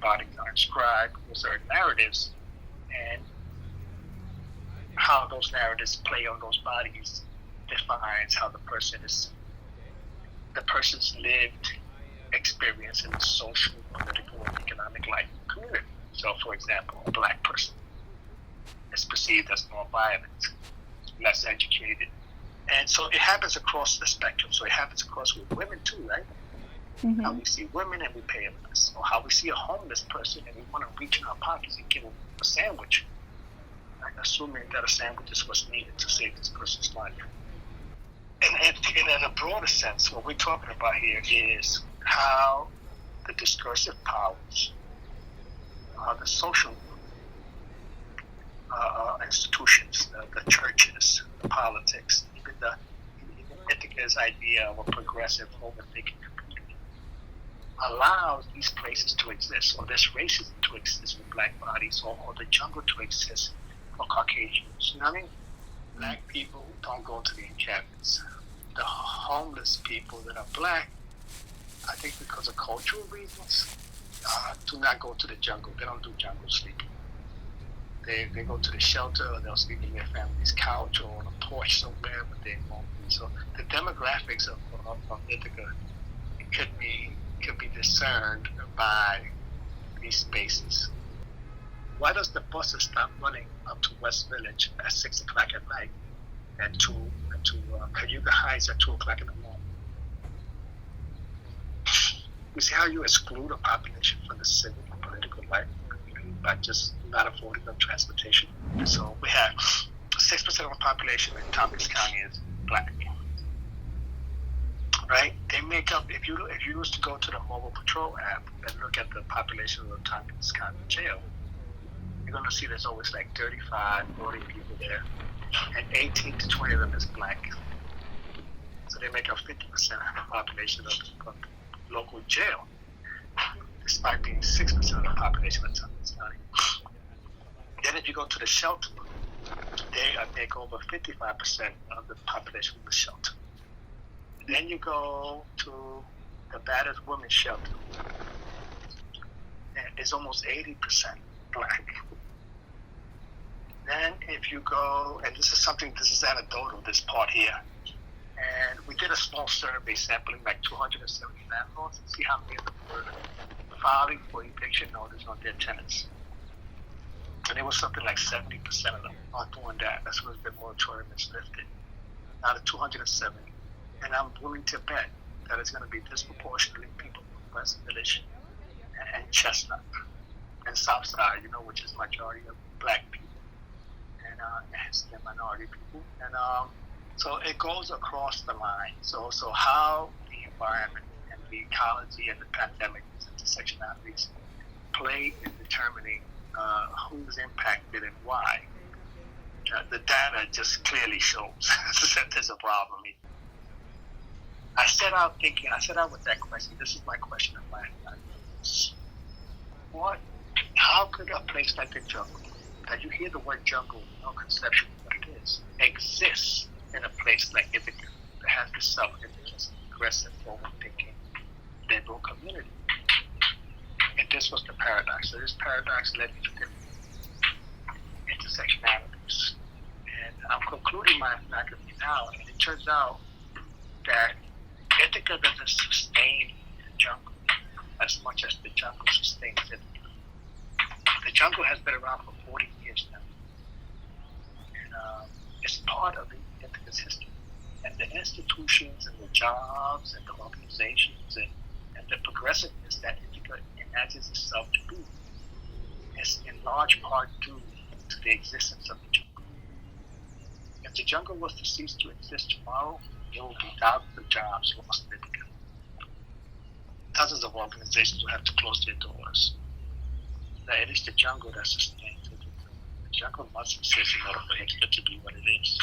bodies are inscribed with certain narratives, and how those narratives play on those bodies defines how the person's lived experience in the social, political, and economic life of the community. So, for example, a black person is perceived as more violent, less educated. And so it happens across the spectrum. So it happens across with women too, right? Mm-hmm. How we see women and we pay them less. Or how we see a homeless person and we want to reach in our pockets and give them a sandwich, right? Assuming that a sandwich is what's needed to save this person's life. And in a broader sense, what we're talking about here is how the discursive powers, the social institutions, the churches, the politics, even Ithaca's idea of a progressive, overthinking community allows these places to exist, or this racism to exist for black bodies, or the jungle to exist for Caucasians. You know what I mean? Black people don't go to the encampments. The homeless people that are black, I think because of cultural reasons, do not go to the jungle. They don't do jungle sleeping. They go to the shelter, or they'll sleep in their family's couch or on a porch somewhere, but they won't be. So the demographics of Ithaca could be discerned by these spaces. Why does the buses stop running up to West Village at 6 o'clock at night and to Cayuga Heights at 2 o'clock in the morning? You see how you exclude a population from the civic and political life by just not affording them transportation. So we have 6% of the population in Tompkins County is black. Right? They make up, if you was to go to the Mobile Patrol app and look at the population of the Tompkins County Jail, you're going to see there's always like 35, 40 people there, and 18 to 20 of them is black. So they make up 50% of the population of the local jail, despite being 6% of the population of Tompkins County. Then if you go to the shelter, they make over 55% of the population of the shelter. Then you go to the battered women's shelter, and it's almost 80% black. Then if you go, and this is anecdotal, this part here, and we did a small survey sampling like 270 landlords and see how many of them were filing for eviction notice on their tenants. And it was something like 70% of them are doing that. That's when the moratorium is lifted. Out of 270. And I'm willing to bet that it's going to be disproportionately people from West Village and Chestnut and Southside, which is majority of black people and hence the minority people. And so it goes across the line. So how the environment and the ecology and the pandemic, intersectionalities, play in determining who's impacted and why. The data just clearly shows that there's a problem. I set out with that question. This is my question of mine. How could a place like the jungle, that you hear the word jungle, no conception of what it is, exist in a place like Ithaca that has this self-interest, aggressive, forward-thinking, liberal community? And this was the paradox. So this paradox led me to different intersectionalities. And I'm concluding my ethnography now, and it turns out that Ithaca doesn't sustain the jungle as much as the jungle sustains Ithaca. The jungle has been around for 40 years now. And it's part of Ithaca's history. And the institutions and the jobs and the organizations and the progressiveness that Ithaca imagines itself to be is in large part due to the existence of the jungle. If the jungle was to cease to exist tomorrow, there will be thousands of jobs lost in Ithaca. Dozens of organizations will have to close their doors. That it is the jungle that sustains Ithaca. The jungle must exist in order for Ithaca to be what it is.